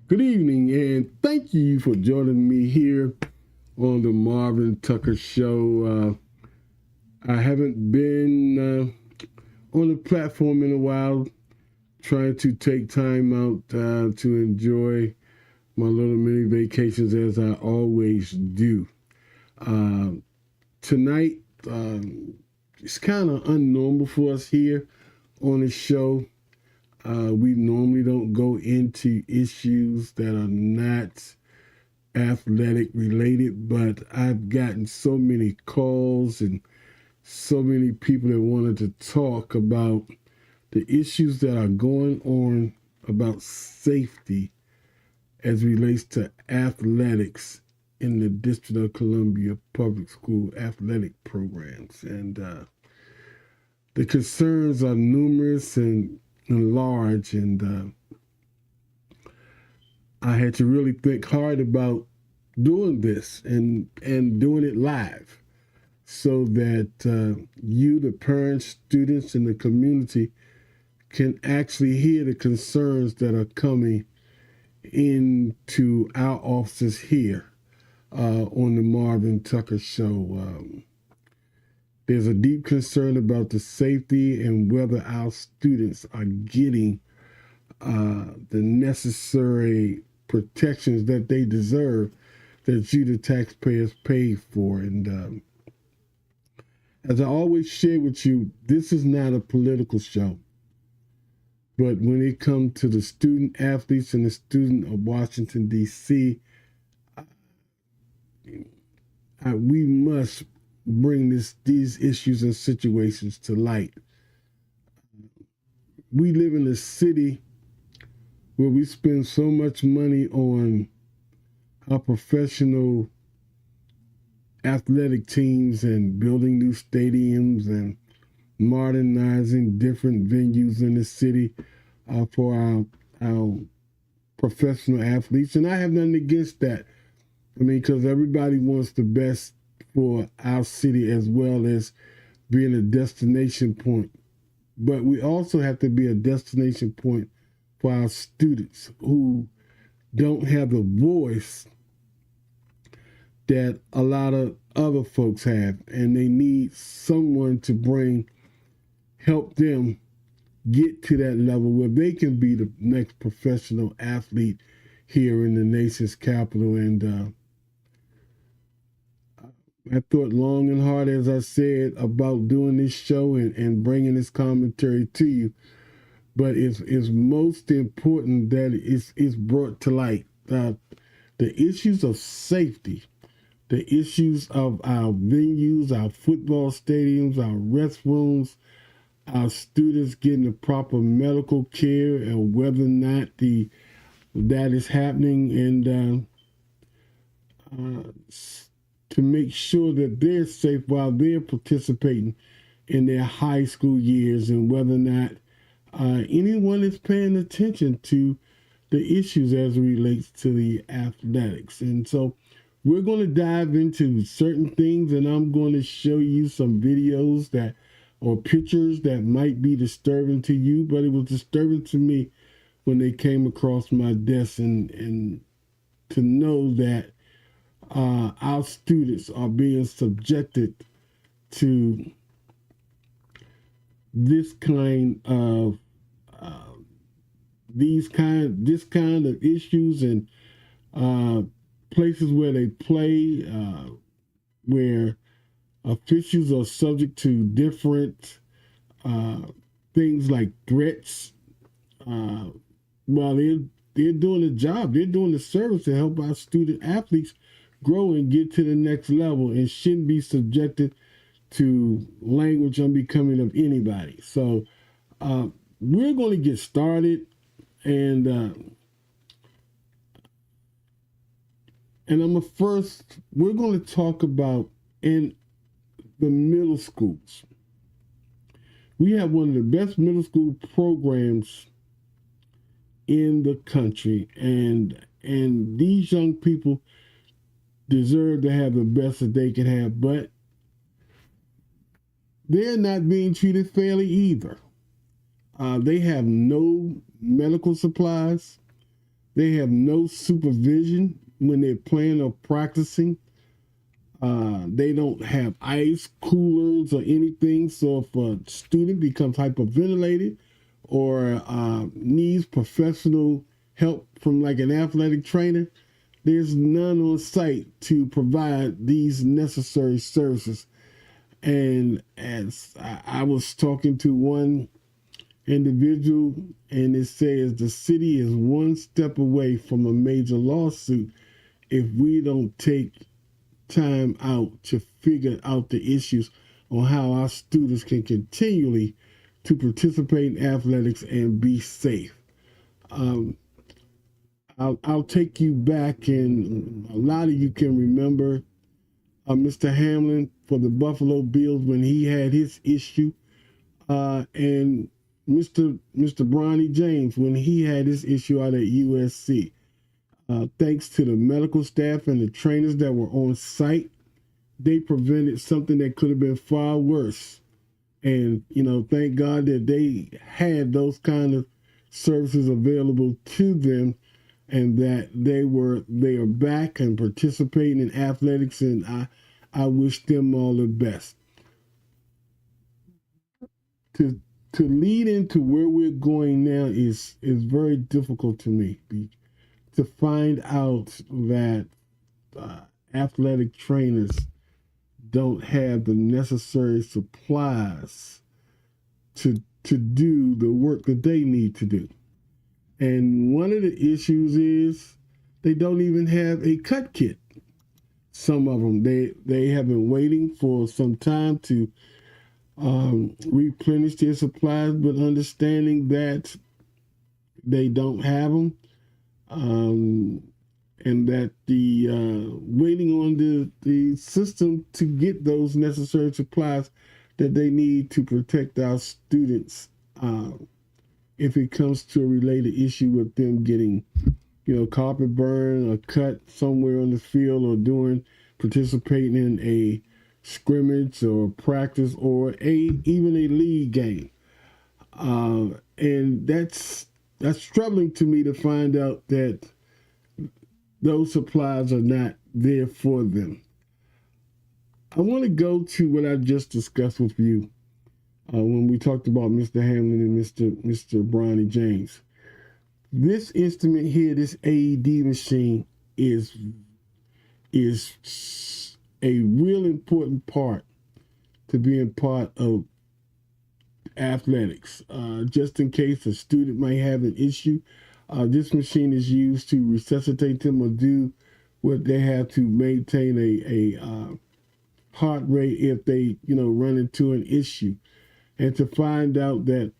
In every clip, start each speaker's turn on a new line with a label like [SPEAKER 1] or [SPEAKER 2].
[SPEAKER 1] Good evening, and thank you for joining me here on the Marvin Tucker Show. I haven't been on the platform in a while, trying to take time out to enjoy my little mini vacations as I always do. Uh, Tonight, it's kind of unnormal for us here on the show. We normally don't go into issues that are not athletic related, but I've gotten so many calls and so many people that wanted to talk about the issues that are going on about safety as relates to athletics in the District of Columbia public school athletic programs. And the concerns are numerous and large, and I had to really think hard about doing this and doing it live so that you, the parents, students, and the community can actually hear the concerns that are coming into our offices here on the Marvin Tucker Show. There's a deep concern about the safety and whether our students are getting the necessary protections that they deserve, that you, the taxpayers, pay for. And as I always share with you, this is not a political show. But when it comes to the student athletes and the student of Washington, D.C., we must bring these issues and situations to light. We live in a city where we spend so much money on our professional athletic teams and building new stadiums and modernizing different venues in the city for our professional athletes. And I have nothing against that. I mean, because everybody wants the best for our city as well as being a destination point. But we also have to be a destination point for our students who don't have the voice that a lot of other folks have, and they need someone to help them get to that level where they can be the next professional athlete here in the nation's capital. And I thought long and hard, as I said, about doing this show and bringing this commentary to you. But it's most important that it's brought to light. The issues of safety, the issues of our venues, our football stadiums, our restrooms, our students getting the proper medical care, and whether or not that is happening, and to make sure that they're safe while they're participating in their high school years, and whether or not anyone is paying attention to the issues as it relates to the athletics. And so we're going to dive into certain things, and I'm going to show you some videos or pictures that might be disturbing to you, but it was disturbing to me when they came across my desk, and to know that our students are being subjected to this kind of this kind of issues, and places where they play, where officials are subject to different things like threats. While they're doing the job, they're doing the service to help our student athletes grow and get to the next level, and shouldn't be subjected to language unbecoming of anybody. So we're going to get started, and we're going to talk about in the middle schools. We have one of the best middle school programs in the country, and these young people deserve to have the best that they can have, but they're not being treated fairly either. They have no medical supplies. They have no supervision when they're playing or practicing. They don't have ice coolers or anything. So if a student becomes hyperventilated or needs professional help from like an athletic trainer, there's none on site to provide these necessary services. And as I was talking to one individual, and it says the city is one step away from a major lawsuit if we don't take time out to figure out the issues on how our students can continually to participate in athletics and be safe. Um, I'll take you back, and a lot of you can remember Mr. Hamlin for the Buffalo Bills when he had his issue, and Mr. Bronny James when he had his issue out at USC. Thanks to the medical staff and the trainers that were on site, they prevented something that could have been far worse. And, thank God that they had those kind of services available to them, and that they are back and participating in athletics, and I wish them all the best. To lead into where we're going now is very difficult to me. To find out that athletic trainers don't have the necessary supplies to do the work that they need to do. And one of the issues is they don't even have a cut kit. Some of them, they have been waiting for some time to replenish their supplies, but understanding that they don't have them, and that the waiting on the system to get those necessary supplies that they need to protect our students, if it comes to a related issue with them getting, carpet burn or cut somewhere on the field, or participating in a scrimmage or practice or even a league game. And that's troubling to me to find out that those supplies are not there for them. I want to go to what I just discussed with you when we talked about Mr. Hamlin and Mr. Bronny James. This instrument here, this AED machine, is a real important part to being part of athletics. Just in case a student might have an issue, this machine is used to resuscitate them or do what they have to maintain a heart rate if they, run into an issue. And to find out that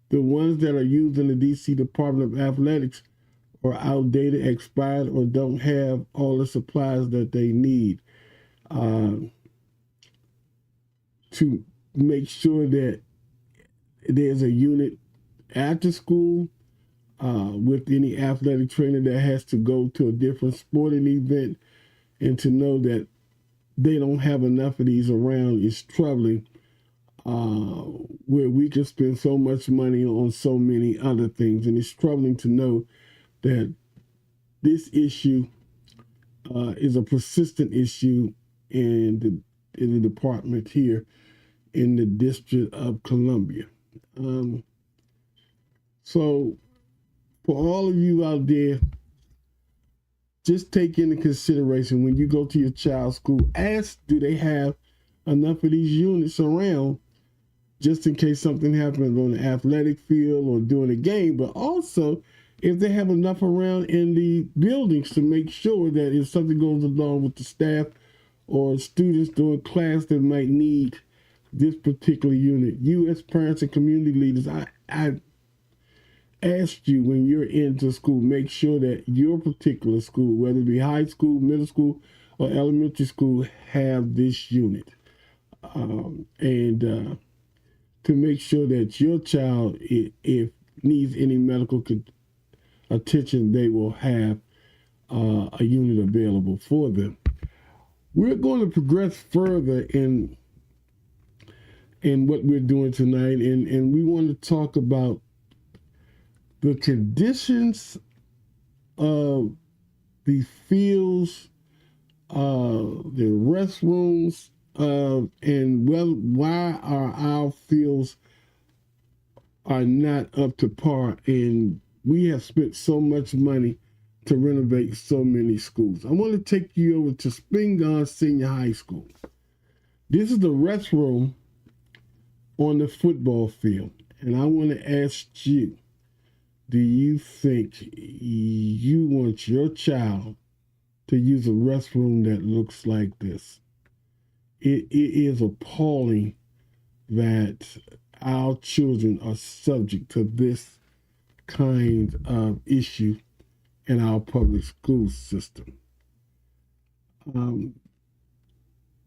[SPEAKER 1] the ones that are used in the DC Department of Athletics are outdated, expired, or don't have all the supplies that they need, to make sure that there's a unit after school with any athletic trainer that has to go to a different sporting event, and to know that they don't have enough of these around is troubling, where we can spend so much money on so many other things. And it's troubling to know that this issue is a persistent issue in the department here in the District of Columbia. So for all of you out there, just take into consideration when you go to your child's school, ask, do they have enough of these units around, just in case something happens on the athletic field or during a game, but also if they have enough around in the buildings to make sure that if something goes along with the staff or students during class that might need this particular unit. You as parents and community leaders, I asked you, when you're into school, make sure that your particular school, whether it be high school, middle school, or elementary school, have this unit. And to make sure that your child, if needs any medical attention, they will have a unit available for them. We're going to progress further in what we're doing tonight, and we want to talk about the conditions of the fields, the restrooms, and why are our fields are not up to par, and we have spent so much money to renovate so many schools. I want to take you over to Spingarn Senior High School. This is the restroom on the football field, and I want to ask you, do you think you want your child to use a restroom that looks like this? It is appalling that our children are subject to this kind of issue in our public school system.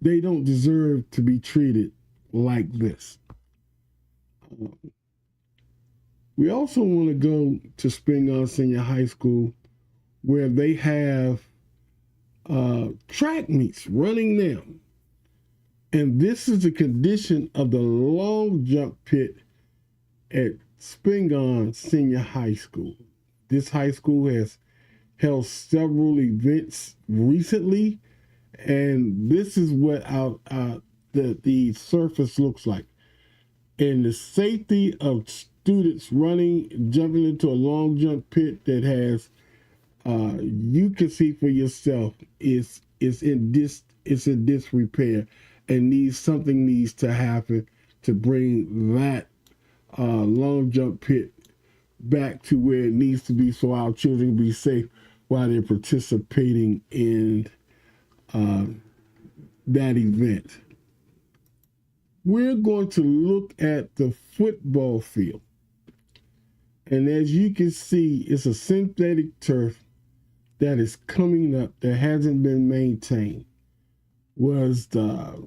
[SPEAKER 1] They don't deserve to be treated like this. We also want to go to Spingarn Senior High School, where they have track meets running now. And this is the condition of the long jump pit at Spingarn Senior High School. This high school has held several events recently, and this is what the surface looks like. And the safety of students jumping into a long jump pit that has, you can see for yourself, is in disrepair, and something needs to happen to bring that long jump pit back to where it needs to be, so our children can be safe while they're participating in that event. We're going to look at the football field. And as you can see, it's a synthetic turf that is coming up that hasn't been maintained. It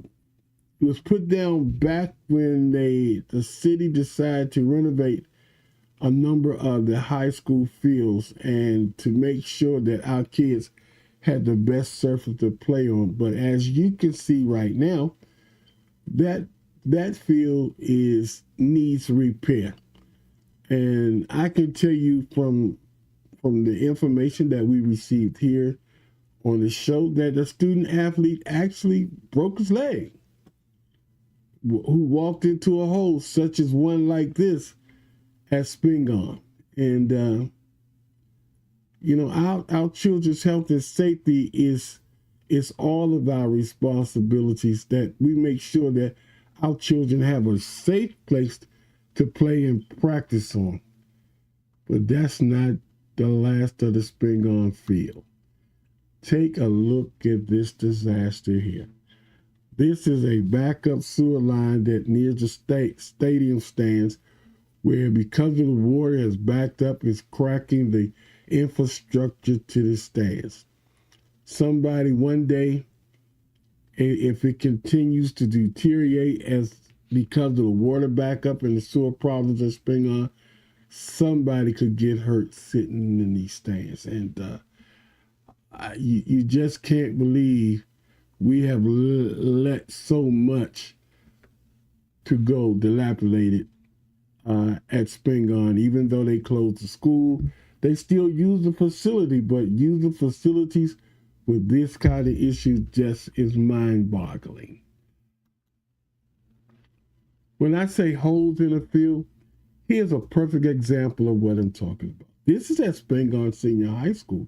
[SPEAKER 1] was put down back when the city decided to renovate a number of the high school fields and to make sure that our kids had the best surface to play on. But as you can see right now, that field needs repair. And I can tell you from the information that we received here on the show that a student athlete actually broke his leg, who walked into a hole such as one like this at Spingarn. And our children's health and safety is all of our responsibilities, that we make sure that our children have a safe place to play and practice on. But that's not the last of the Spingarn field. Take a look at this disaster here. This is a backup sewer line that near the stadium stands, where because of the water has backed up, it's cracking the infrastructure to the stands. Somebody one day, if it continues to deteriorate because of the water backup and the sewer problems at Spingarn, somebody could get hurt sitting in these stands. And you just can't believe we have let so much to go dilapidated at Spingarn. Even though they closed the school, they still use the facility, but using facilities with this kind of issue just is mind-boggling. When I say holes in the field, here's a perfect example of what I'm talking about. This is at Spingarn Senior High School.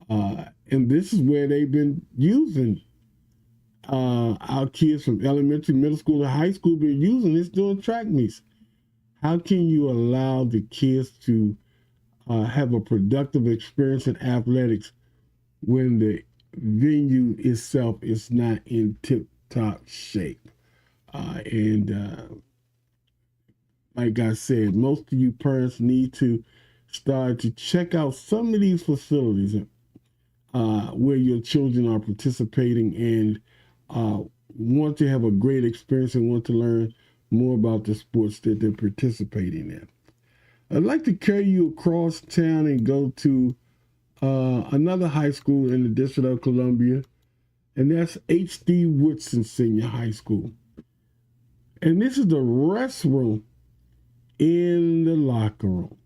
[SPEAKER 1] And this is where they've been using our kids from elementary, middle school, and high school been using this during track meets. How can you allow the kids to have a productive experience in athletics when the venue itself is not in tip-top shape? Like I said, most of you parents need to start to check out some of these facilities where your children are participating and want to have a great experience and want to learn more about the sports that they're participating in. I'd like to carry you across town and go to another high school in the District of Columbia, and that's H.D. Woodson Senior High School. And this is the restroom in the locker room.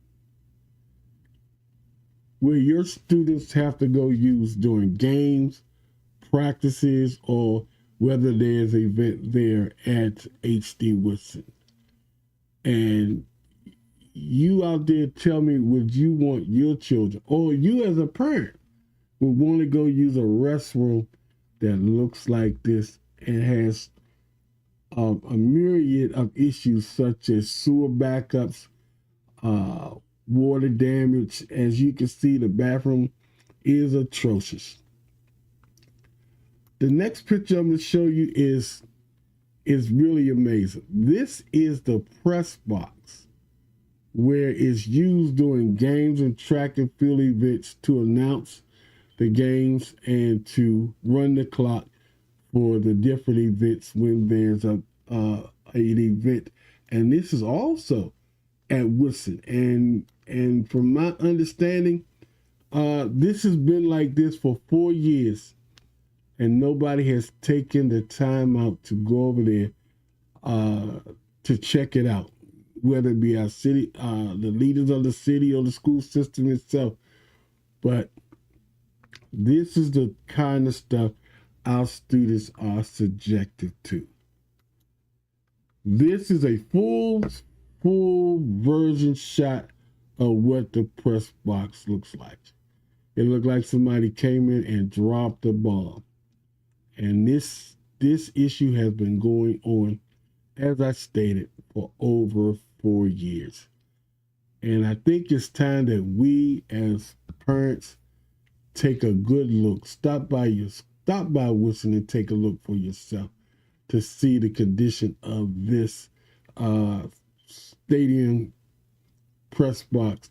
[SPEAKER 1] where your students have to go use during games, practices, or whether there's an event there at HD Woodson. And you out there tell me, would you want your children, or you as a parent, would want to go use a restroom that looks like this and has a myriad of issues such as sewer backups, water damage? As you can see, the bathroom is atrocious. The next picture I'm going to show you is really amazing. This is the press box where it's used during games and track and field events to announce the games and to run the clock for the different events when there's an event. And this is also at Woodson. And from my understanding, this has been like this for 4 years, and nobody has taken the time out to go over there to check it out, whether it be our city, the leaders of the city or the school system itself. But this is the kind of stuff our students are subjected to. This is a full version shot of what the press box looks like. It looked like somebody came in and dropped a bomb. And this issue has been going on, as I stated, for over 4 years. And I think it's time that we as parents take a good look. Stop by Woodson and take a look for yourself to see the condition of this stadium press box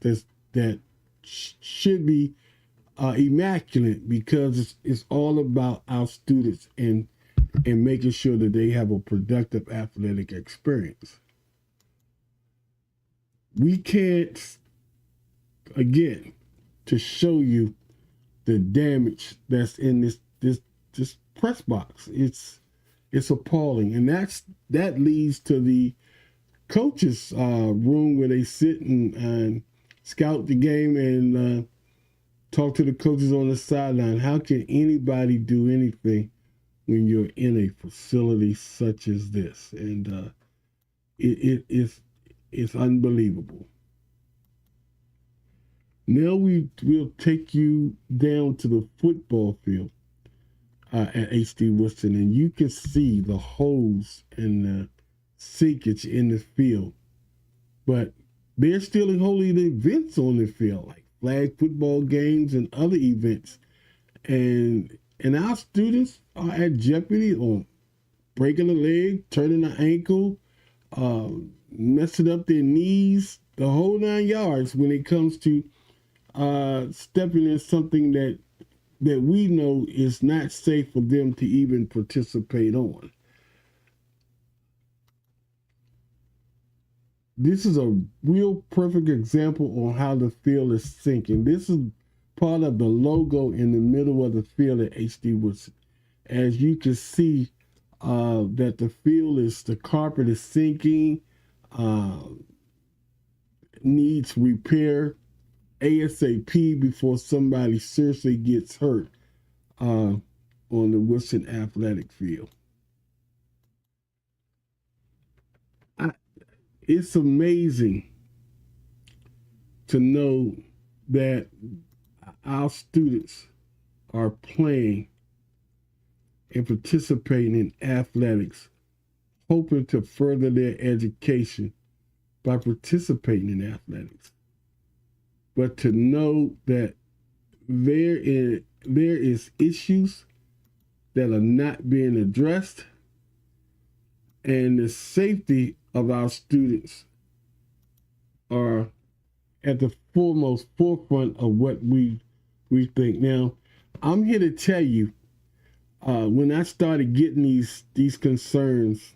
[SPEAKER 1] that should be immaculate, because it's all about our students and making sure that they have a productive athletic experience. We can't, again, to show you the damage that's in this press box. It's appalling, and that leads to the coaches' room where they sit and scout the game and talk to the coaches on the sideline. How can anybody do anything when you're in a facility such as this? And it's unbelievable. Now we'll take you down to the football field at HD Woodson, and you can see the holes and the sinkage in the field. But they're still holding events on the field, like flag football games and other events. And our students are at jeopardy on breaking a leg, turning an ankle, messing up their knees, the whole 9 yards when it comes to stepping in something that we know is not safe for them to even participate on. This is a real perfect example on how the field is sinking. This is part of the logo in the middle of the field at HD Woodson. As you can see, that the carpet is sinking, needs repair ASAP before somebody seriously gets hurt on the Woodson athletic field. It's amazing to know that our students are playing and participating in athletics, hoping to further their education by participating in athletics. But to know that there is issues that are not being addressed, and the safety of our students are at the forefront of what we think. Now, I'm here to tell you, when I started getting these concerns,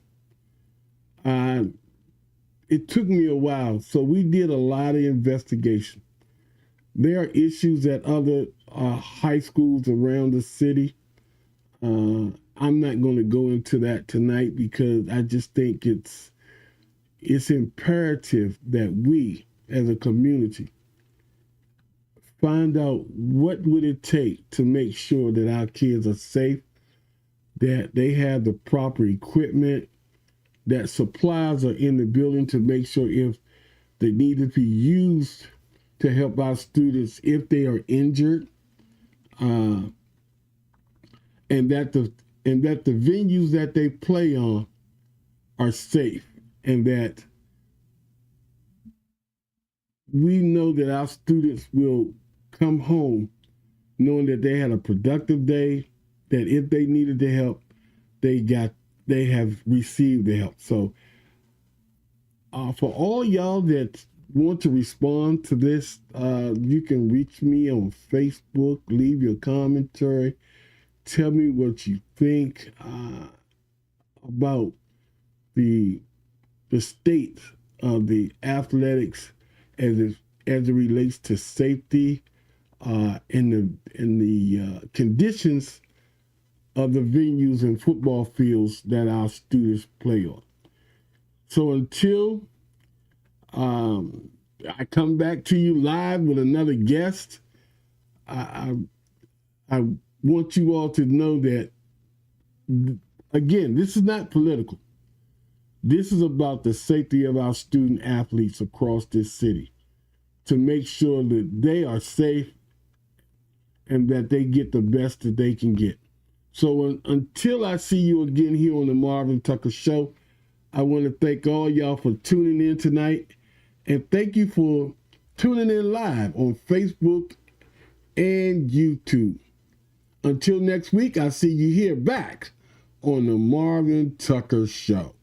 [SPEAKER 1] it took me a while. So we did a lot of investigation. There are issues at other high schools around the city. I'm not going to go into that tonight because I just think it's imperative that we, as a community, find out what would it take to make sure that our kids are safe, that they have the proper equipment, that supplies are in the building to make sure if they need to be used to help our students if they are injured, and that the venues that they play on are safe, and that we know that our students will come home knowing that they had a productive day, that if they needed the help, they have received the help. So for all y'all that want to respond to this, you can reach me on Facebook, leave your commentary, tell me what you think about the state of the athletics as it relates to safety in the conditions of the venues and football fields that our students play on. So until I come back to you live with another guest, I want you all to know that, again, this is not political. This is about the safety of our student athletes across this city, to make sure that they are safe and that they get the best that they can get. So until I see you again here on the Marvin Tucker Show, I want to thank all y'all for tuning in tonight. And thank you for tuning in live on Facebook and YouTube. Until next week, I'll see you here back on the Marvin Tucker Show.